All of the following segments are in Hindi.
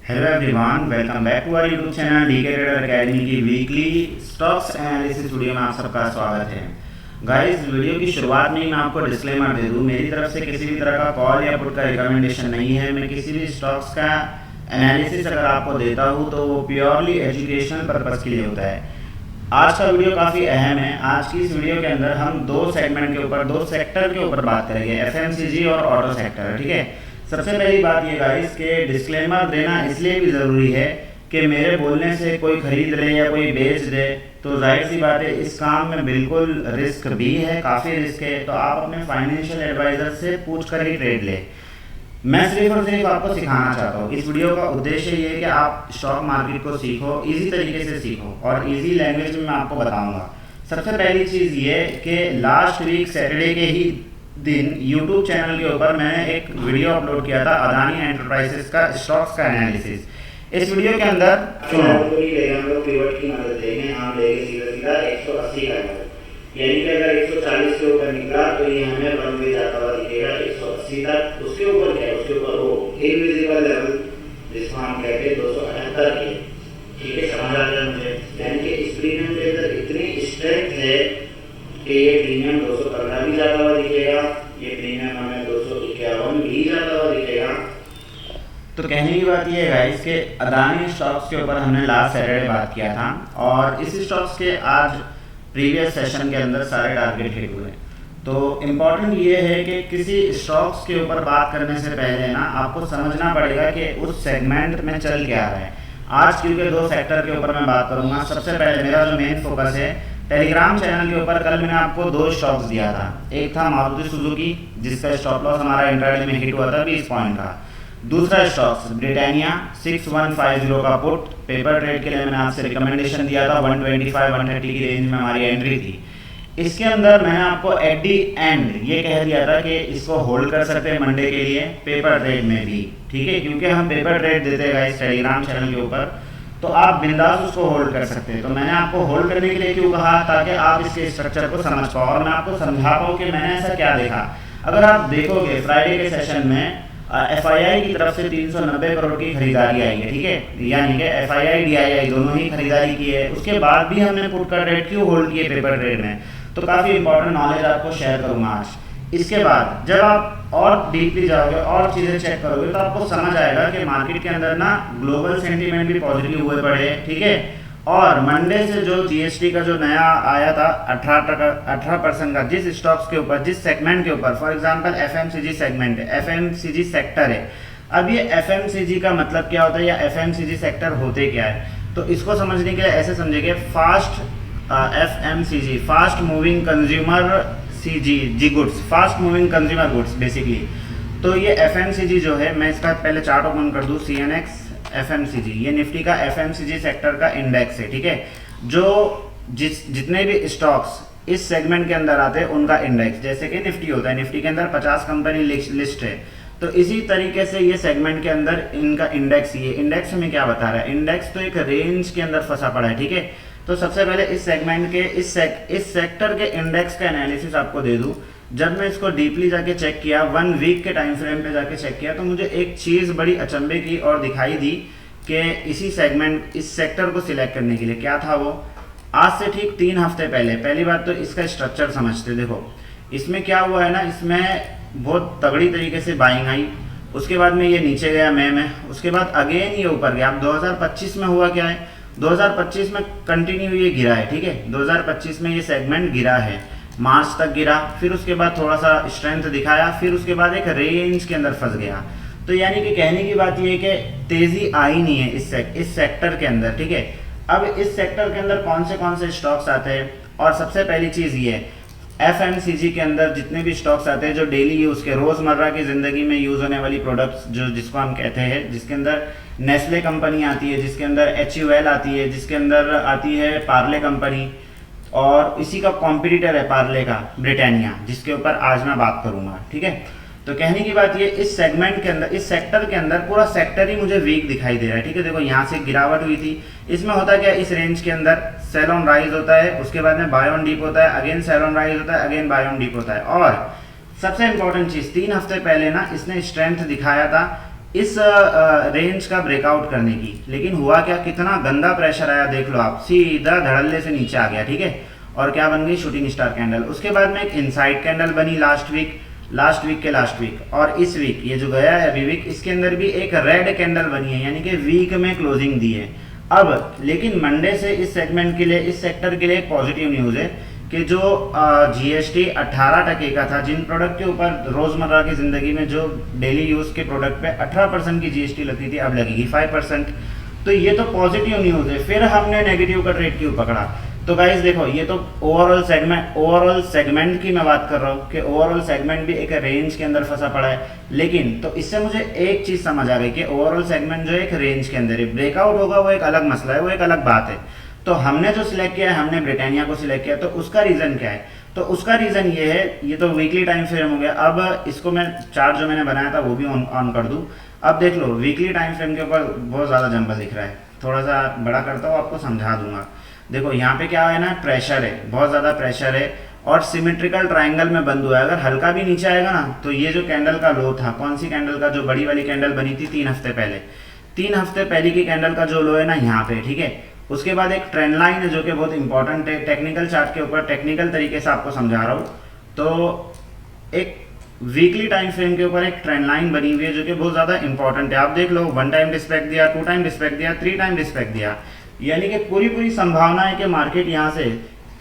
Hello everyone, welcome back to our YouTube channel DK Trader Academy की वीकली स्टॉक्स एनालिसिस वीडियो में आप सबका स्वागत है। गाइस, वीडियो की शुरुआत में ही मैं आपको डिस्क्लेमर दे दूं, मेरी तरफ से किसी भी तरह का कॉल या पुट का रिकमेंडेशन नहीं है। मैं किसी भी स्टॉक्स का एनालिसिस अगर आपको देता हूँ तो वो प्योरली एजुकेशनल पर्पज़ के लिए होता है। आज का वीडियो काफ़ी अहम है। आज की इस वीडियो के अंदर हम दो सेगमेंट के ऊपर, दो सेक्टर के ऊपर बात करेंगे, एफएमसीजी और ऑटो सेक्टर। ठीक है, सबसे पहली बात ये गाइस के डिस्क्लेमर देना इसलिए भी ज़रूरी है कि मेरे बोलने से कोई खरीद ले या कोई बेच दे तो जाहिर सी बात है इस काम में बिल्कुल रिस्क भी है, काफ़ी रिस्क है। तो आप अपने फाइनेंशियल एडवाइज़र से पूछ कर ही ट्रेड ले। मैं सिर्फ और सिर्फ आपको सिखाना चाहता हूँ। इस वीडियो का उद्देश्य ये है कि आप स्टॉक मार्केट को सीखो, इजी तरीके से सीखो और इजी लैंग्वेज में मैं आपको बताऊँगा। सबसे पहली चीज़ ये कि लास्ट वीक सैटरडे के ही दिन YouTube चैनल के ऊपर मैंने एक वीडियो अपलोड किया था अदानी एंटरप्राइजेस का स्टॉक्स का एनालिसिस। इस वीडियो के अंदर सुनो, हम लोग पिवट की मदद लेंगे, हम लेंगे सीधा 180 का लेवल, यानी कि अगर 140 के ऊपर निकला तो ये हमें वन वे जाता हुआ दिखेगा 180 तक। उसके ऊपर क्या है, उसके ऊपर वो इनविजिबल लेवल जिसको हम कहते हैं 278 के। ठीक है, समझ आ गया मुझे? यानी कि इस प्रीमियम के अंदर इतनी स्ट्रेंथ है कि ये प्रीमियम 215 भी जाता हुआ दिखेगा, ये प्रीमियम हमें 251 भी जाता हुआ दिखेगा। तो कहने की बात ये है इसके अदानी स्टॉक्स के ऊपर हमने लास्ट सैटरडे बात किया था और इस स्टॉक्स के आज प्रीवियस सेशन के अंदर सारे टारगेट हिट हुए। तो इम्पॉर्टेंट ये है कि किसी स्टॉक्स के ऊपर बात करने से पहले ना आपको समझना पड़ेगा कि उस सेगमेंट में चल क्या रहा है। आज क्योंकि दो सेक्टर के ऊपर मैं बात करूंगा। सबसे पहले मेरा जो मेन फोकस है टेलीग्राम चैनल के ऊपर, कल मैंने आपको दो स्टॉक्स दिया था। एक था मारुति सुजुकी जिसका स्टॉप लॉस हमारा इंट्राडे में हिट हुआ था 20 पॉइंट का। दूसरा स्टॉक्स ब्रिटानिया 6150 का पुट, पेपर ट्रेड के लिए मैंने आपसे रिकमेंडेशन दिया था 125-130 की रेंज में हमारी एंट्री थी। इसके अंदर मैंने आपको एट दी एंड ये कह दिया था कि इसको होल्ड कर सकते हैं मंडे के लिए पेपर ट्रेड में भी। ठीक है, क्योंकि हम पेपर ट्रेड देते हैं इस टेलीग्राम चैनल के ऊपर, तो आप बिंदास उसको होल्ड कर सकते हैं। तो मैंने आपको होल्ड करने के लिए क्यों कहा, ताकि आप इसके स्ट्रक्चर को समझ पाओ और मैं आपको समझा पाऊँ कि मैंने ऐसा क्या देखा। अगर आप देखोगे फ्राइडे के सेशन में एफआईआई की तरफ से 390 करोड़ की खरीदारी आई है। ठीक है, यानी कि एफआईआई डीआईआई दोनों ही खरीदारी की है। उसके बाद भी हमने पुट का ट्रेड क्यों होल्ड किए पेपर ट्रेड में, तो काफ़ी इंपॉर्टेंट नॉलेज आपको शेयर करूंगा आज। इसके बाद जब आप और डीपली जाओगे और चीज़ें चेक करोगे तो आपको समझ आएगा कि मार्केट के अंदर ना ग्लोबल सेंटीमेंट भी पॉजिटिव हुए पड़े। ठीक है, और मंडे से जो जीएसटी का जो नया आया था 18% का जिस स्टॉक्स के ऊपर, जिस सेगमेंट के ऊपर, फॉर एग्जांपल एफएमसीजी सेगमेंट है, एफएमसीजी सेक्टर है। अब ये एफएमसीजी का मतलब क्या होता है या एफएमसीजी सेक्टर होते क्या है, तो इसको समझने के लिए ऐसे समझेंगे fast FMCG, fast moving consumer G goods, fast moving consumer goods basically. तो ये एफएमसीजी जो है, मैं इसका पहले चार्ट ओपन कर दूं, सीएनएक्स एफएमसीजी, ये निफ्टी का एफएमसीजी सेक्टर का इंडेक्स है। ठीक है, जो जितने भी स्टॉक्स इस सेगमेंट के अंदर आते हैं उनका इंडेक्स, जैसे कि निफ्टी होता है, निफ्टी के अंदर 50 कंपनी लिस्ट है, तो इसी तरीके से ये सेगमेंट के अंदर इनका इंडेक्स, ये इंडेक्स हमें क्या बता रहा है, इंडेक्स तो एक रेंज के अंदर फंसा पड़ा है। ठीक है, तो सबसे पहले इस सेगमेंट के इस सेक्टर के इंडेक्स का एनालिसिस आपको दे दूं। जब मैं इसको डीपली जाके चेक किया, 1 वीक के टाइम फ्रेम पे जाके चेक किया, तो मुझे एक चीज़ बड़ी अचंभे की और दिखाई दी कि इसी सेगमेंट, इस सेक्टर को सिलेक्ट करने के लिए क्या था वो, आज से ठीक 3 हफ्ते पहले। पहली बात तो इसका स्ट्रक्चर समझते। देखो इसमें क्या हुआ है ना, इसमें बहुत तगड़ी तरीके से बाइंग आई, उसके बाद में ये नीचे गया में, उसके बाद अगेन ये ऊपर गया। अब 2025 में हुआ क्या है, 2025 में कंटिन्यू ये गिरा है। ठीक है, 2025 में ये सेगमेंट गिरा है, मार्च तक गिरा, फिर उसके बाद थोड़ा सा स्ट्रेंथ दिखाया, फिर उसके बाद एक रेंज के अंदर फंस गया। तो यानी कि कहने की बात ये है कि तेज़ी आई नहीं है इस सेक्टर के अंदर। ठीक है, अब इस सेक्टर के अंदर कौन से स्टॉक्स आते हैं, और सबसे पहली चीज़ ये एफएमसीजी के अंदर जितने भी स्टॉक्स आते हैं जो डेली यूज़ के, रोज़मर्रा की ज़िंदगी में यूज़ होने वाली प्रोडक्ट्स, जिसको हम कहते हैं, जिसके अंदर नेस्ले कंपनी आती है, जिसके अंदर HUL आती है, जिसके अंदर आती है पार्ले कंपनी, और इसी का कॉम्पिटिटर है पार्ले का ब्रिटानिया, जिसके ऊपर आज मैं बात करूंगा। ठीक है, तो कहने की बात ये, इस सेगमेंट के अंदर, इस सेक्टर के अंदर पूरा सेक्टर ही मुझे वीक दिखाई दे रहा है। ठीक है, देखो यहाँ से गिरावट हुई थी, इसमें होता क्या, इस रेंज के अंदर सेल ऑन राइज होता है, उसके बाद में बाय ऑन डीप होता है, अगेन सेल ऑन राइज होता है, अगेन बाय ऑन डीप होता है। और सबसे इंपॉर्टेंट चीज़, 3 हफ्ते पहले ना इसने स्ट्रेंथ दिखाया था इस रेंज का ब्रेकआउट करने की, लेकिन हुआ क्या, कितना गंदा प्रेशर आया देख लो आप, सीधा धड़ल्ले से नीचे आ गया, ठीक है। और क्या बन गई, शूटिंग स्टार कैंडल। उसके बाद में एक इनसाइड कैंडल बनी लास्ट वीक के लास्ट वीक, और इस वीक ये जो गया है अभी वीक, इसके अंदर भी एक रेड कैंडल बनी है, यानी कि वीक में क्लोजिंग दी है। अब लेकिन मंडे से इस सेगमेंट के लिए, इस सेक्टर के लिए एक पॉजिटिव न्यूज़ है कि जो जीएसटी 18% का था, जिन प्रोडक्ट के ऊपर रोज़मर्रा की ज़िंदगी में जो डेली यूज़ के प्रोडक्ट पे 18% की जीएसटी लगती थी, अब लगेगी 5%। तो ये तो पॉजिटिव न्यूज़ है। फिर हमने नेगेटिव का ट्रेड क्यों पकड़ा? तो गाइस देखो, ये तो ओवरऑल सेगमेंट की मैं बात कर रहा हूँ कि ओवरऑल सेगमेंट भी एक रेंज के अंदर फंसा पड़ा है। लेकिन तो इससे मुझे एक चीज़ समझ आ गई कि ओवरऑल सेगमेंट जो एक रेंज के अंदर है, ब्रेकआउट होगा वो एक अलग मसला है, वो एक अलग बात है। तो हमने जो सिलेक्ट किया है, हमने ब्रिटानिया को सिलेक्ट किया, तो उसका रीज़न क्या है? तो उसका रीज़न ये है, ये तो वीकली टाइम फ्रेम हो गया। अब इसको मैं चार्ट जो मैंने बनाया था वो भी ऑन कर दूँ। अब देख लो, वीकली टाइम फ्रेम के ऊपर बहुत ज़्यादा जंबल दिख रहा है। थोड़ा सा बड़ा करता हूँ, आपको समझा दूंगा। देखो यहाँ पे क्या है ना, प्रेशर है, बहुत ज़्यादा प्रेशर है, और सिमेट्रिकल ट्राइंगल में बंद हुआ है। अगर हल्का भी नीचे आएगा ना, तो ये जो कैंडल का लो था, कौन सी कैंडल का, जो बड़ी वाली कैंडल बनी थी 3 हफ्ते पहले, 3 हफ्ते पहले की कैंडल का जो लो है ना यहाँ पे, ठीक है। उसके बाद एक ट्रेंड लाइन है जो कि बहुत इंपॉर्टेंट है, टेक्निकल चार्ट के ऊपर टेक्निकल तरीके से आपको समझा रहा हूँ। तो एक वीकली टाइम फ्रेम के ऊपर एक ट्रेंड लाइन बनी हुई है जो कि बहुत ज़्यादा इंपॉर्टेंट है। आप देख लो, 1 टाइम रिस्पेक्ट दिया, 2 टाइम रिस्पेक्ट दिया, 3 टाइम रिस्पेक्ट दिया, यानी कि पूरी संभावना है कि मार्केट यहाँ से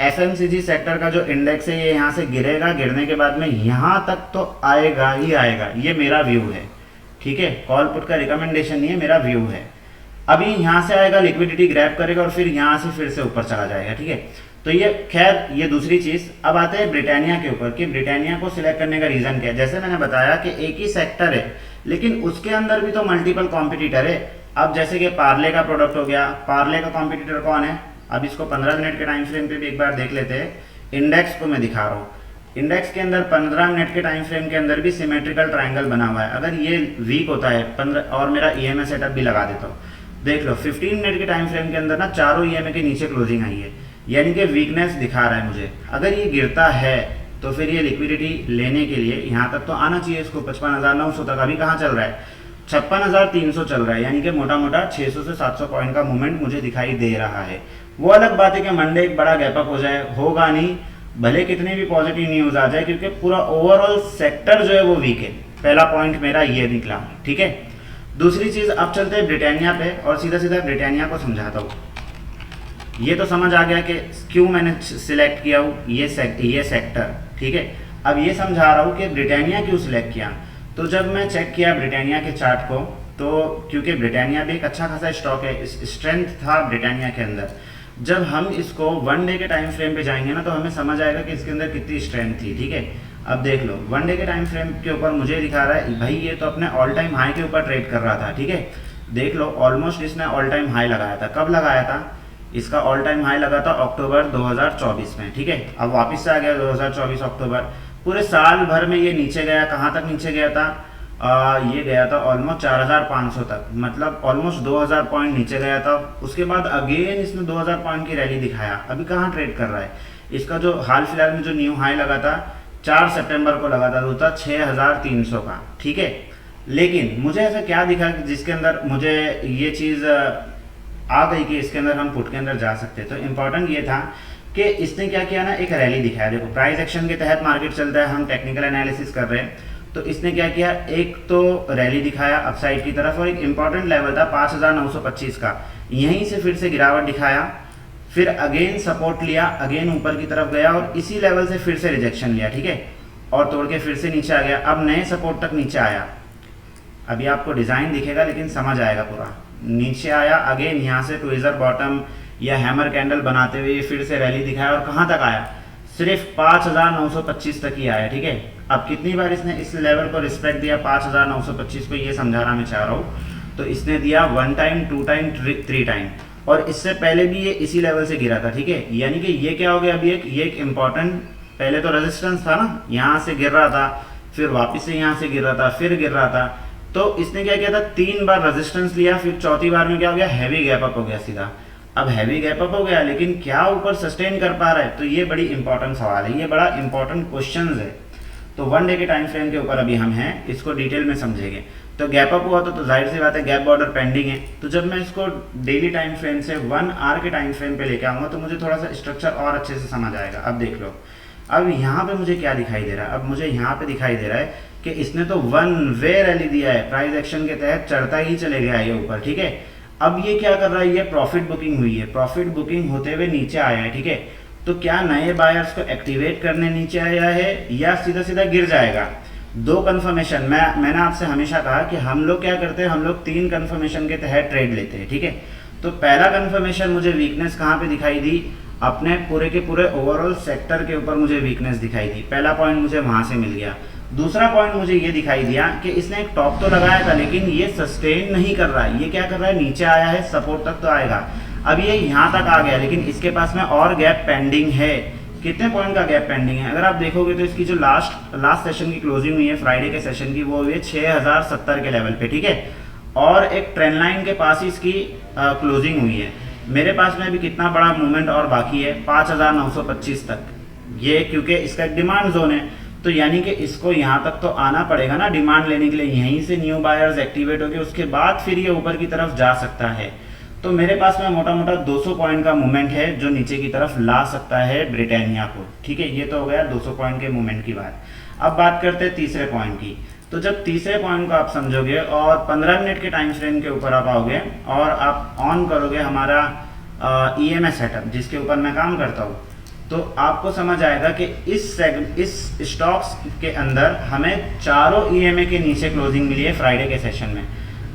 एफएमसीजी सेक्टर का जो इंडेक्स है ये यहाँ से गिरेगा, गिरने के बाद में यहाँ तक तो आएगा ही आएगा। ये मेरा व्यू है, ठीक है, कॉल पुट का रिकमेंडेशन नहीं है, मेरा व्यू है। अभी यहाँ से आएगा, लिक्विडिटी ग्रैब करेगा और फिर यहाँ से फिर से ऊपर चला जाएगा, ठीक है। तो ये खैर ये दूसरी चीज़। अब आते हैं ब्रिटानिया के ऊपर कि ब्रिटानिया को सिलेक्ट करने का रीज़न क्या है। जैसे मैंने बताया कि एक ही सेक्टर है, लेकिन उसके अंदर भी तो मल्टीपल कॉम्पिटिटर है। अब जैसे कि पार्ले का प्रोडक्ट हो गया, पार्ले का कॉम्पिटिटर कौन है? अब इसको 15 मिनट के टाइम फ्रेम पे भी एक बार देख लेते हैं। इंडेक्स को मैं दिखा रहा हूँ, इंडेक्स के अंदर 15 मिनट के टाइम फ्रेम के अंदर भी सिमेट्रिकल ट्रायंगल बना हुआ है। अगर ये वीक होता है 15, और मेरा ईएमए सेटअप भी लगा देता हूँ, देख लो 15 मिनट के टाइम फ्रेम के अंदर ना चारों ईएमए के नीचे क्लोजिंग आई है, यानी कि वीकनेस दिखा रहा है मुझे। अगर ये गिरता है तो फिर ये लिक्विडिटी लेने के लिए यहाँ तक तो आना चाहिए इसको, 55,900 तक। अभी कहाँ चल रहा है? 56,300 चल रहा है, यानी कि मोटा मोटा 600 से 700 पॉइंट का मूवमेंट मुझे दिखाई दे रहा है। वो अलग बात है कि मंडे एक बड़ा गैप अप हो जाए, होगा नहीं, भले कितनी भी पॉजिटिव न्यूज़ आ जाए, क्योंकि पूरा ओवरऑल सेक्टर जो है वो वीक है। पहला पॉइंट मेरा ये निकला, ठीक है। दूसरी चीज़, अब चलते हैं ब्रिटानिया पे और सीधा सीधा ब्रिटानिया को समझाता हूँ। ये तो समझ आ गया कि क्यों मैंने सिलेक्ट किया हूँ ये सेक्टर, ठीक है। अब ये समझा रहा हूँ कि ब्रिटानिया क्यों सिलेक्ट किया। तो जब मैं चेक किया ब्रिटानिया के चार्ट को, तो क्योंकि ब्रिटानिया भी एक अच्छा खासा स्टॉक है, स्ट्रेंथ था ब्रिटानिया के अंदर। जब हम इसको 1 डे के टाइम फ्रेम पे जाएंगे ना, तो हमें समझ आएगा कि इसके अंदर कितनी स्ट्रेंथ थी, ठीक है। अब देख लो 1 डे के टाइम फ्रेम के ऊपर मुझे दिखा रहा है भाई ये तो अपने ऑल टाइम हाई के ऊपर ट्रेड कर रहा था, ठीक है। देख लो ऑलमोस्ट इसने ऑल टाइम हाई लगाया था। कब लगाया था? इसका ऑल टाइम हाई लगा था अक्टूबर 2024 में, ठीक है। अब वापस से आ गया 2024 अक्टूबर। पूरे साल भर में ये नीचे गया, कहाँ तक नीचे गया था? ये गया था ऑलमोस्ट 4,500 तक, मतलब ऑलमोस्ट 2,000 पॉइंट नीचे गया था। उसके बाद अगेन इसने 2,000 पॉइंट की रैली दिखाया। अभी कहाँ ट्रेड कर रहा है? इसका जो हाल फिलहाल में जो न्यू हाई लगा था 4 सितंबर को लगा था, वो था 6,300 का, ठीक है। लेकिन मुझे ऐसा क्या दिखा जिसके अंदर मुझे ये चीज़ आ गई कि इसके अंदर हम पुट के अंदर जा सकते। तो इम्पॉर्टेंट ये था कि इसने क्या किया ना, एक रैली दिखाया। देखो प्राइस एक्शन के तहत मार्केट चलता है, हम टेक्निकल एनालिसिस कर रहे हैं। तो इसने क्या किया, एक तो रैली दिखाया अपसाइड की तरफ, और एक इंपॉर्टेंट लेवल था 5,925 का, यहीं से फिर से गिरावट दिखाया, फिर अगेन सपोर्ट लिया, अगेन ऊपर की तरफ गया और इसी लेवल से फिर से रिजेक्शन लिया, ठीक है, और तोड़ के फिर से नीचे आ गया। अब नए सपोर्ट तक नीचे आया। अभी आपको डिज़ाइन दिखेगा लेकिन समझ आएगा पूरा। नीचे आया, अगेन यहाँ से ट्विज़र बॉटम या हैमर कैंडल बनाते हुए फिर से रैली दिखाया, और कहाँ तक आया? सिर्फ 5,925 तक ही आया, ठीक है। अब कितनी बार इसने इस लेवल को रिस्पेक्ट दिया 5,925 को, ये समझाना मैं चाह रहा हूँ। तो इसने दिया 1 टाइम, 2 टाइम, 3 टाइम, और इससे पहले भी ये इसी लेवल से गिरा था, ठीक है। यानी कि ये क्या हो गया अभी, ये एक इम्पॉर्टेंट, पहले तो रेजिस्टेंस था ना, यहाँ से गिर रहा था, फिर वापस से यहाँ से गिर रहा था, फिर गिर रहा था। तो इसने क्या किया था, 3 बार रेजिस्टेंस लिया, फिर चौथी बार में क्या हो गया, हैवी गैप अप हो गया सीधा। अब हैवी गैप अप हो गया, लेकिन क्या ऊपर सस्टेन कर पा रहा है? तो ये बड़ी इंपॉर्टेंट सवाल है, ये बड़ा इंपॉर्टेंट क्वेश्चन है। तो 1 डे के टाइम फ्रेम के ऊपर अभी हम हैं, इसको डिटेल में समझेंगे। तो गैप अप हुआ तो जाहिर सी बात है गैप बॉर्डर पेंडिंग है। तो जब मैं इसको डेली टाइम फ्रेम से 1 आवर के टाइम फ्रेम पे लेके आऊँगा तो मुझे थोड़ा सा स्ट्रक्चर और अच्छे से समझ आएगा। अब देख लो, अब यहाँ पे मुझे क्या दिखाई दे रहा है, अब मुझे यहाँ पे दिखाई दे रहा है कि इसने तो वन वे रैली दिया है, प्राइस एक्शन के तहत चढ़ता ही चले गया ये ऊपर, ठीक है। अब ये क्या कर रहा है, ये प्रॉफिट बुकिंग हुई है, प्रॉफिट बुकिंग होते हुए नीचे आया है, ठीक है। तो क्या नए बायर्स को एक्टिवेट करने नीचे आया है या सीधा सीधा गिर जाएगा? दो कंफर्मेशन मैंने आपसे हमेशा कहा कि हम लोग क्या करते हैं, हम लोग 3 कंफर्मेशन के तहत ट्रेड लेते हैं, ठीक है। तो पहला कंफर्मेशन मुझे वीकनेस कहाँ पे दिखाई दी, अपने पूरे के पूरे ओवरऑल सेक्टर के ऊपर मुझे वीकनेस दिखाई दी, पहला पॉइंट मुझे वहां से मिल गया। दूसरा पॉइंट मुझे ये दिखाई दिया कि इसने एक टॉप तो लगाया था लेकिन ये सस्टेन नहीं कर रहा है, ये क्या कर रहा है, नीचे आया है, सपोर्ट तक तो आएगा, अब ये यहाँ तक आ गया लेकिन इसके पास में और गैप पेंडिंग है। कितने पॉइंट का गैप पेंडिंग है? अगर आप देखोगे तो इसकी जो लास्ट सेशन की क्लोजिंग हुई है फ्राइडे के सेशन की, वो हुई है 6070 के लेवल पे, ठीक है। और एक ट्रेंड लाइन के पास ही इसकी क्लोजिंग हुई है। मेरे पास में अभी कितना बड़ा मूवमेंट और बाकी है, 5925 तक, ये क्योंकि इसका एक डिमांड जोन है, तो यानी कि इसको यहाँ तक तो आना पड़ेगा ना डिमांड लेने के लिए, यहीं से न्यू बायर्स एक्टिवेट होंगे, उसके बाद फिर ये ऊपर की तरफ जा सकता है। तो मेरे पास में मोटा मोटा 200 पॉइंट का मूवमेंट है जो नीचे की तरफ ला सकता है ब्रिटानिया को, ठीक है। ये तो हो गया 200 पॉइंट के मूवमेंट की बात। अब बात करते हैं तीसरे पॉइंट की। तो जब तीसरे पॉइंट को आप समझोगे और 15 मिनट के टाइम फ्रेम के ऊपर आप आओगे और आप ऑन करोगे हमारा EMA सेटअप जिसके ऊपर मैं काम करता हूँ, तो आपको समझ आएगा कि इस स्टॉक्स के अंदर हमें चारों EMA के नीचे क्लोजिंग मिली है फ्राइडे के सेशन में।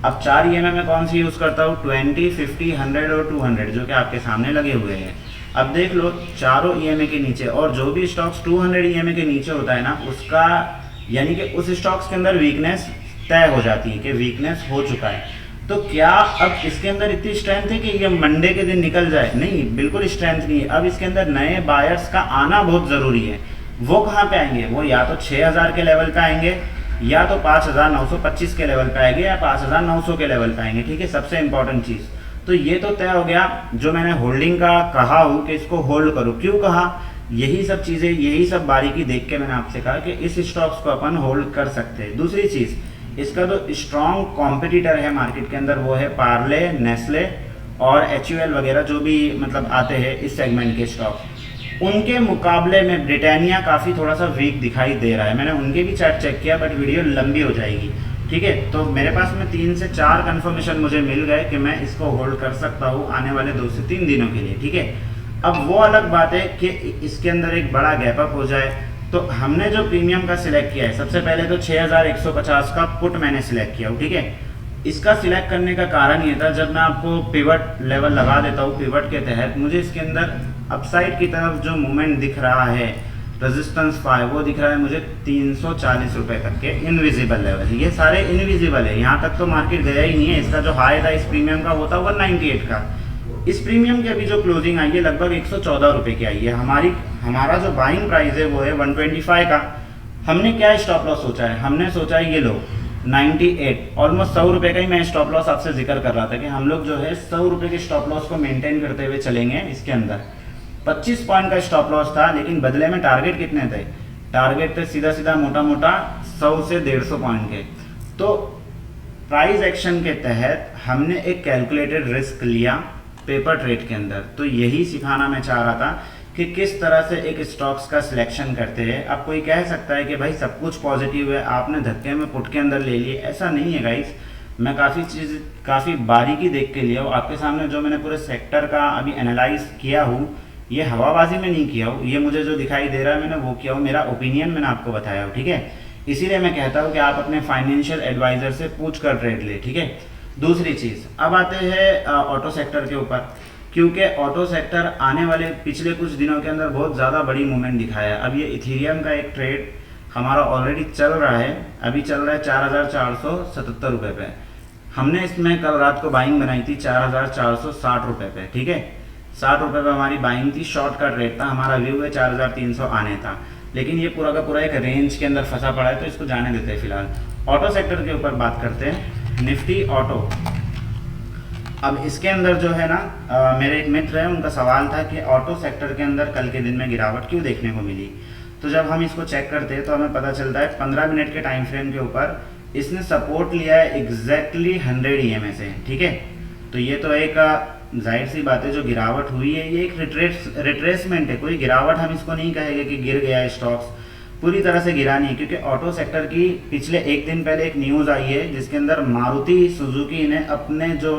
अब 4 EMA में कौन सी यूज़ करता हूँ, 20, 50, 100 और 200 जो कि आपके सामने लगे हुए हैं। अब देख लो चारों EMA के नीचे, और जो भी स्टॉक्स 200 EMA के नीचे होता है ना, उसका यानी कि उस स्टॉक्स के अंदर वीकनेस तय हो जाती है कि वीकनेस हो चुका है। तो क्या अब इसके अंदर इतनी स्ट्रेंथ है कि ये मंडे के दिन निकल जाए? नहीं, बिल्कुल स्ट्रेंथ नहीं है। अब इसके अंदर नए बायर्स का आना बहुत ज़रूरी है। वो कहाँ पे आएंगे? वो या तो 6000 के लेवल पे आएंगे, या तो 5925 के लेवल पे आएंगे, या 5900 के लेवल पे आएंगे, ठीक है। सबसे इंपॉर्टेंट चीज़ तो ये तो तय हो गया, जो मैंने होल्डिंग का कहा हूँ कि इसको होल्ड करो। क्यों कहा? यही सब चीज़ें, यही सब बारीकी देख के मैंने आपसे कहा कि इस स्टॉक्स को अपन होल्ड कर सकते हैं। दूसरी चीज़, इसका जो स्ट्रॉन्ग कॉम्पिटिटर है मार्केट के अंदर वो है पार्ले, नेस्ले और HUL वगैरह जो भी मतलब आते हैं इस सेगमेंट के स्टॉक, उनके मुकाबले में ब्रिटानिया काफ़ी थोड़ा सा वीक दिखाई दे रहा है। मैंने उनके भी चार्ट चेक किया बट वीडियो लंबी हो जाएगी, ठीक है। तो मेरे पास में 3 से 4 कन्फर्मेशन मुझे मिल गए कि मैं इसको होल्ड कर सकता हूँ आने वाले 2 से 3 दिनों के लिए, ठीक है। अब वो अलग बात है कि इसके अंदर एक बड़ा गैप अप हो जाए। तो हमने जो प्रीमियम का सिलेक्ट किया है, सबसे पहले तो 6150 का पुट मैंने सिलेक्ट किया, ठीक है। इसका सिलेक्ट करने का कारण ये था, जब मैं आपको पिवट लेवल लगा देता हूँ, पिवट के तहत मुझे इसके अंदर अपसाइड की तरफ जो मूवमेंट दिख रहा है, रेजिस्टेंस 5 वो दिख रहा है मुझे 340 रुपये तक के इनविजिबल लेवल। ये सारे इनविजिबल है, यहाँ तक तो मार्केट गया ही नहीं है। इसका जो हाई था इस प्रीमियम का वो था 198 का। इस प्रीमियम की अभी जो क्लोजिंग आई है लगभग 114 रुपये की आई है। हमारा जो बाइंग प्राइस है वो है 125 का। हमने क्या स्टॉप लॉस सोचा है? हमने सोचा है ये लो 98, ऑलमोस्ट 100 रुपये का ही मैं स्टॉप लॉस आपसे जिक्र कर रहा था कि हम लोग जो है 100 रुपये के स्टॉप लॉस को मेंटेन करते हुए चलेंगे। इसके अंदर 25 पॉइंट का स्टॉप लॉस था, लेकिन बदले में टारगेट कितने थे? टारगेट थे सीधा सीधा मोटा मोटा 100 से 150 पॉइंट के। तो प्राइस एक्शन के तहत हमने एक कैलकुलेटेड रिस्क लिया पेपर ट्रेड के अंदर। तो यही सिखाना मैं चाह रहा था कि किस तरह से एक स्टॉक्स का सिलेक्शन करते हैं। अब कोई कह सकता है कि भाई सब कुछ पॉजिटिव है, आपने धक्के में पुट के अंदर ले लिए। ऐसा नहीं है गाइस, मैं काफ़ी बारीकी देख के लिया हूँ। आपके सामने जो मैंने पूरे सेक्टर का अभी एनालाइज किया हूँ, ये हवाबाजी में नहीं किया हूँ, ये मुझे जो दिखाई दे रहा है मैंने वो किया हूँ, मेरा ओपिनियन मैंने आपको बताया हूँ, ठीक है। इसीलिए मैं कहता हूँ कि आप अपने फाइनेंशियल एडवाइज़र से पूछ कर ट्रेड ले, ठीक है। दूसरी चीज़, अब आते हैं ऑटो सेक्टर के ऊपर, क्योंकि ऑटो सेक्टर आने वाले पिछले कुछ दिनों के अंदर बहुत ज़्यादा बड़ी मूवमेंट दिखाया है। अब ये इथेरियम का एक ट्रेड हमारा ऑलरेडी चल रहा है, अभी चल रहा है 4477 रुपये पे। हमने इसमें कल रात को बाइंग बनाई थी 4460 रुपये पे, ठीक है। 60 रुपये पे हमारी बाइंग थी, शॉर्ट का ट्रेड था, हमारा व्यू है 4300 आने था, लेकिन ये पूरा का पूरा एक रेंज के अंदर फंसा पड़ा है, तो इसको जाने देते हैं फिलहाल। ऑटो सेक्टर के ऊपर बात करते हैं, निफ्टी ऑटो। अब इसके अंदर जो है ना मेरे एक मित्र हैं, उनका सवाल था कि ऑटो सेक्टर के अंदर कल के दिन में गिरावट क्यों देखने को मिली। तो जब हम इसको चेक करते हैं तो हमें पता चलता है 15 मिनट के टाइम फ्रेम के ऊपर इसने सपोर्ट लिया है एग्जैक्टली 100 EMA से, ठीक है। तो ये तो एक जाहिर सी बात है जो गिरावट हुई है ये एक रिट्रेसमेंट है, कोई गिरावट हम इसको नहीं कहेंगे कि गिर गया है स्टॉक्स, पूरी तरह से गिरा नहीं है। क्योंकि ऑटो सेक्टर की पिछले एक दिन पहले एक न्यूज़ आई है जिसके अंदर मारुति सुजुकी ने अपने जो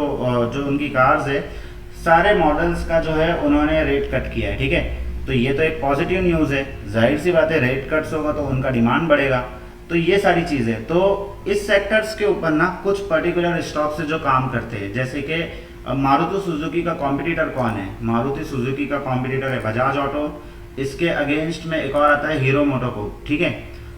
उनकी कार्स है सारे मॉडल्स का जो है उन्होंने रेट कट किया है, ठीक है। तो ये तो एक पॉजिटिव न्यूज़ है, जाहिर सी बात है रेट कट्स होगा तो उनका डिमांड बढ़ेगा। तो ये सारी चीज़ें तो इस सेक्टर्स के ऊपर ना कुछ पर्टिकुलर स्टॉक से जो काम करते हैं, जैसे कि मारुति सुजुकी का कॉम्पिटिटर कौन है, मारुति सुजुकी का कॉम्पिटिटर है बजाज ऑटो, इसके अगेंस्ट में एक और आता है हीरो मोटोकॉर्प, ठीक है।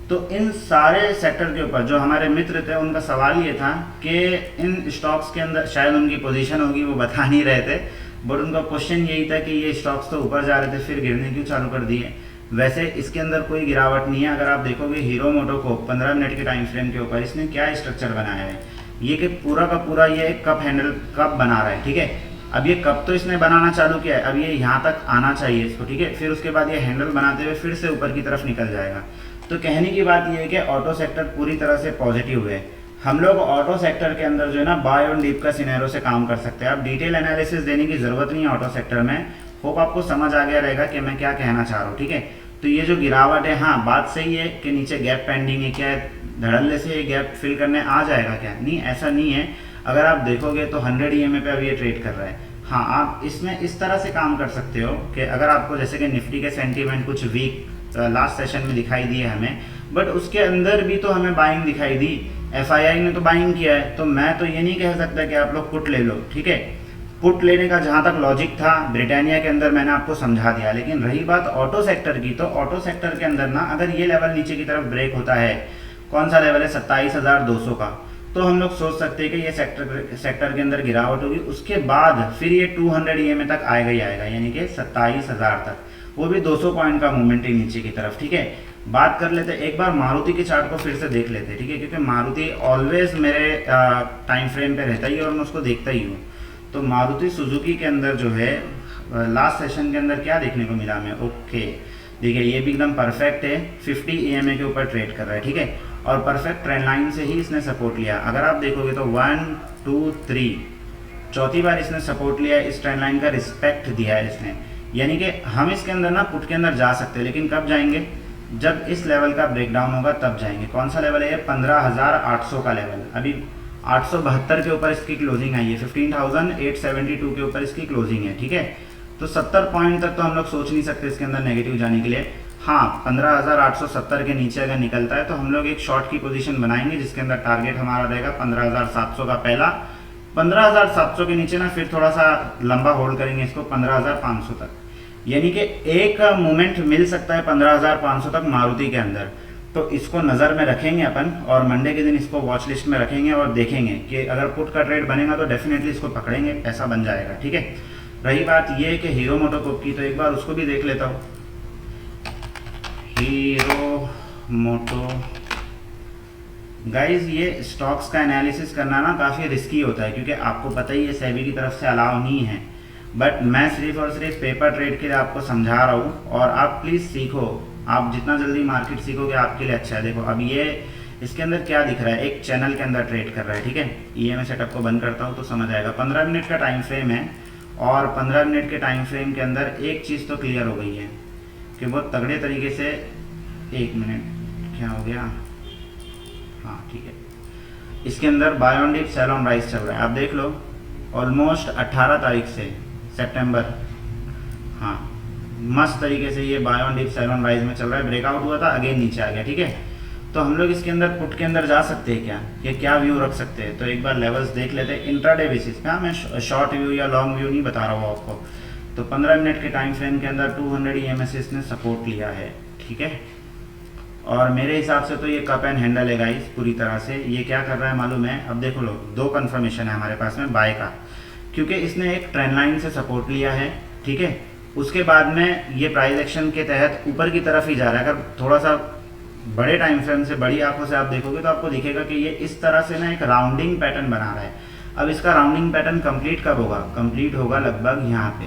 तो इन सारे सेक्टर के ऊपर जो हमारे मित्र थे उनका सवाल ये था कि इन स्टॉक्स के अंदर शायद उनकी पोजीशन होगी वो बता नहीं रहे थे, बट उनका क्वेश्चन यही था कि ये स्टॉक्स तो ऊपर जा रहे थे फिर गिरने क्यों चालू कर दिए। वैसे इसके अंदर कोई गिरावट नहीं है। अगर आप देखोगे हीरो मोटोकॉर्प 15 मिनट के टाइम फ्रेम के ऊपर इसने क्या स्ट्रक्चर बनाया है, ये कि पूरा का पूरा ये कप हैंडल कप बना रहा है, ठीक है। अब ये कप तो इसने बनाना चालू किया है, अब ये यहाँ तक आना चाहिए इसको, ठीक है। फिर उसके बाद ये हैंडल बनाते हुए फिर से ऊपर की तरफ निकल जाएगा। तो कहने की बात ये है कि ऑटो सेक्टर पूरी तरह से पॉजिटिव है। हम लोग ऑटो सेक्टर के अंदर जो है ना बाय ऑन डीप का सिनेरियो से काम कर सकते हैं। अब डिटेल एनालिसिस देने की जरूरत नहीं है ऑटो सेक्टर में, होप आपको समझ आ गया रहेगा कि मैं क्या कहना चाह रहा हूँ, ठीक है। तो ये जो गिरावट है, हाँ बात सही है कि नीचे गैप पेंडिंग है, क्या है धड़ल्ले से ये गैप फिल करने आ जाएगा क्या, नहीं ऐसा नहीं है। अगर आप देखोगे तो 100 EMA पे अभी ये ट्रेड कर रहा है। हाँ आप इसमें इस तरह से काम कर सकते हो कि अगर आपको जैसे कि निफ्टी के सेंटीमेंट कुछ वीक लास्ट सेशन में दिखाई दिए हमें, बट उसके अंदर भी तो हमें बाइंग दिखाई दी, FII ने तो बाइंग किया है, तो मैं तो ये नहीं कह सकता कि आप लोग पुट ले लो, ठीक है। पुट लेने का जहाँ तक लॉजिक था ब्रिटानिया के अंदर मैंने आपको समझा दिया। लेकिन रही बात ऑटो सेक्टर की, तो ऑटो सेक्टर के अंदर ना अगर ये लेवल नीचे की तरफ ब्रेक होता है, कौन सा लेवल है 27,200 का, तो हम लोग सोच सकते हैं कि ये सेक्टर के अंदर गिरावट होगी। उसके बाद फिर ये 200 EMA तक आएगा ही आएगा, यानी कि 27,000 तक, वो भी 200 पॉइंट का मूवमेंट है नीचे की तरफ, ठीक है। बात कर लेते एक बार मारुति के चार्ट को फिर से देख लेते, ठीक है, क्योंकि मारुति ऑलवेज मेरे टाइम फ्रेम पे रहता ही है और मैं उसको देखता ही हूँ। तो मारुति सुजुकी के अंदर जो है लास्ट सेशन के अंदर क्या देखने को मिला हमें, ओके देखिए ये भी एकदम परफेक्ट है, 50 EMA के ऊपर ट्रेड कर रहा है, ठीक है। और परफेक्ट ट्रेंड लाइन से ही इसने सपोर्ट लिया। अगर आप देखोगे तो 1 2 3 चौथी बार इसने सपोर्ट लिया, इस ट्रेंड लाइन का रिस्पेक्ट दिया है इसने, यानी कि हम इसके अंदर ना पुट के अंदर जा सकते हैं, लेकिन कब जाएंगे, जब इस लेवल का ब्रेकडाउन होगा तब जाएंगे। कौन सा लेवल है, 15,800 का लेवल, अभी 872 के ऊपर इसकी क्लोजिंग आई है, 15,872 के ऊपर इसकी क्लोजिंग है, ठीक है। तो 70 पॉइंट तक तो हम लोग सोच नहीं सकते इसके अंदर नेगेटिव जाने के लिए। हाँ 15,870 के नीचे अगर निकलता है तो हम लोग एक शॉर्ट की पोजीशन बनाएंगे जिसके अंदर टारगेट हमारा रहेगा 15,700 का पहला, 15,700 के नीचे ना फिर थोड़ा सा लंबा होल्ड करेंगे इसको 15,500 तक, यानी कि एक मूवमेंट मिल सकता है 15,500 तक मारुति के अंदर। तो इसको नज़र में रखेंगे अपन और मंडे के दिन इसको वॉच लिस्ट में रखेंगे और देखेंगे कि अगर पुट का ट्रेड बनेगा तो डेफिनेटली इसको पकड़ेंगे, पैसा बन जाएगा, ठीक है। रही बात ये कि हीरो मोटोकॉर्प की, तो एक बार उसको भी देख लेता हूँ। हीरो मोटो गाइज, ये स्टॉक्स का एनालिसिस करना ना काफ़ी रिस्की होता है क्योंकि आपको पता ही है सेबी की तरफ से अलाउ नहीं है, बट मैं सिर्फ और सिर्फ पेपर ट्रेड के लिए आपको समझा रहा हूँ और आप प्लीज़ सीखो। आप जितना जल्दी मार्केट सीखोगे आपके लिए अच्छा है। देखो अब ये इसके अंदर क्या दिख रहा है, एक चैनल के अंदर ट्रेड कर रहा है, ठीक है। EMA सेटअप को बंद करता हूँ तो समझ आएगा। 15 मिनट का टाइम फ्रेम है और 15 मिनट के टाइम फ्रेम के अंदर एक चीज़ तो क्लियर हो गई है कि बहुत तगड़े तरीके से, एक मिनट क्या हो गया, हाँ ठीक है, इसके अंदर buy on dip sell on rise चल रहा है। आप देख लो ऑलमोस्ट 18 तारीख से सितंबर, हाँ मस्त तरीके से ये buy on dip sell on rise में चल रहा है। ब्रेकआउट हुआ था, अगेन नीचे आ गया, ठीक है। तो हम लोग इसके अंदर पुट के अंदर जा सकते हैं क्या, ये क्या व्यू रख सकते हैं, तो एक बार लेवल्स देख लेते हैं इंट्राडे बेसिस पे। हाँ मैं शॉर्ट व्यू या लॉन्ग व्यू नहीं बता रहा हूँ आपको। तो 15 मिनट के टाइम फ्रेम के अंदर 200 EMA से इसने सपोर्ट लिया है, ठीक है। और मेरे हिसाब से तो ये कप एंड हैंडल है गाइस पूरी तरह से। ये क्या कर रहा है मालूम है, अब देखो लो, दो कन्फर्मेशन है हमारे पास में बाय का, क्योंकि इसने एक ट्रेंड लाइन से सपोर्ट लिया है, ठीक है। उसके बाद में ये प्राइस एक्शन के तहत ऊपर की तरफ ही जा रहा है। अगर थोड़ा सा बड़े टाइम फ्रेम से, बड़ी आंखों से आप देखोगे तो आपको दिखेगा कि ये इस तरह से ना एक राउंडिंग पैटर्न बना रहा है। अब इसका राउंडिंग पैटर्न कंप्लीट कब होगा, कंप्लीट होगा लगभग यहाँ पे,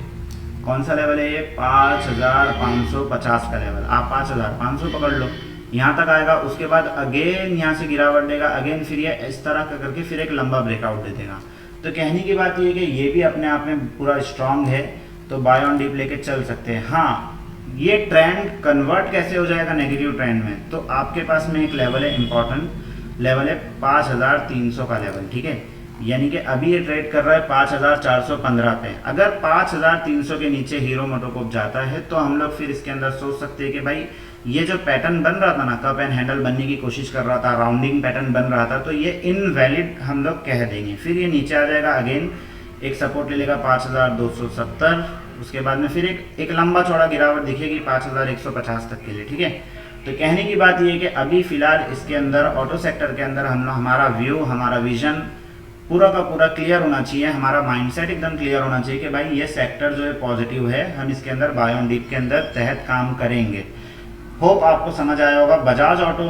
कौन सा लेवल है ये, 5,550 का लेवल। आप 5,500 पकड़ लो, यहाँ तक आएगा, उसके बाद अगेन यहाँ से गिरावट देगा, अगेन फिर ये इस तरह करके फिर एक लंबा ब्रेकआउट दे देगा। तो कहने की बात ये है कि ये भी अपने आप में पूरा स्ट्रांग है, तो बाय ऑन डीप लेके चल सकते हैं। हाँ, ये ट्रेंड कन्वर्ट कैसे हो जाएगा नेगेटिव ट्रेंड में, तो आपके पास में एक लेवल है, इंपॉर्टेंट लेवल है 5300 का लेवल, ठीक है। यानी कि अभी ये ट्रेड कर रहा है 5415 पे। अगर 5300 के नीचे हीरो मोटोकॉर्प जाता है तो हम लोग फिर इसके अंदर सोच सकते हैं कि भाई ये जो पैटर्न बन रहा था ना, कप एंड हैंडल बनने की कोशिश कर रहा था, राउंडिंग पैटर्न बन रहा था, तो ये इनवैलिड हम लोग कह देंगे। फिर ये नीचे आ जाएगा, अगेन एक सपोर्ट ले लेगा 5270, उसके बाद में फिर एक लंबा चौड़ा गिरावट दिखेगी 5150 तक के लिए, ठीक है। तो कहने की बात ये है कि अभी फिलहाल इसके अंदर ऑटो सेक्टर के अंदर हमारा व्यू, हमारा विजन पूरा का पूरा क्लियर होना चाहिए, हमारा माइंडसेट एकदम क्लियर होना चाहिए कि भाई ये सेक्टर जो है पॉजिटिव है, हम इसके अंदर बाय ऑन डीप के अंदर तहत काम करेंगे। होप आपको समझ आया होगा। बजाज ऑटो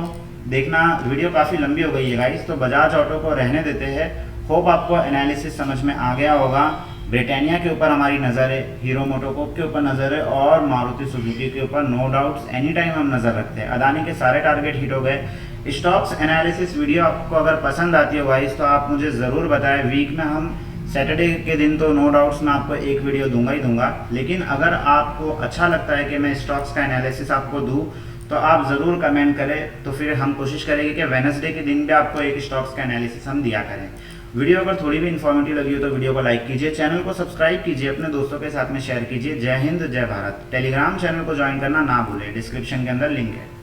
देखना, वीडियो काफ़ी लंबी हो गई है गाइस, तो बजाज ऑटो को रहने देते हैं। होप आपको एनालिसिस समझ में आ गया होगा। ब्रिटानिया के ऊपर हमारी नज़र है, हीरो मोटोकॉर्प के ऊपर नज़र है और मारुति सुजुकी के ऊपर नो डाउट्स एनी टाइम हम नज़र रखते हैं। अदानी के सारे टारगेट हिट हो गए। स्टॉक्स एनालिसिस वीडियो आपको अगर पसंद आती है गाइस तो आप मुझे ज़रूर बताएं। वीक में हम सैटरडे के दिन तो नो डाउट्स मैं आपको एक वीडियो दूंगा ही दूंगा, लेकिन अगर आपको अच्छा लगता है कि मैं स्टॉक्स का एनालिसिस आपको दूँ तो आप ज़रूर कमेंट करें, तो फिर हम कोशिश करेंगे कि वेडनेसडे के दिन भी आपको एक स्टॉक्स का एनालिसिस हम दिया करें। वीडियो अगर थोड़ी भी इन्फॉर्मेटिव लगी हो तो वीडियो को लाइक कीजिए, चैनल को सब्सक्राइब कीजिए, अपने दोस्तों के साथ में शेयर कीजिए। जय हिंद, जय भारत। टेलीग्राम चैनल को ज्वाइन करना ना भूलें, डिस्क्रिप्शन के अंदर लिंक है।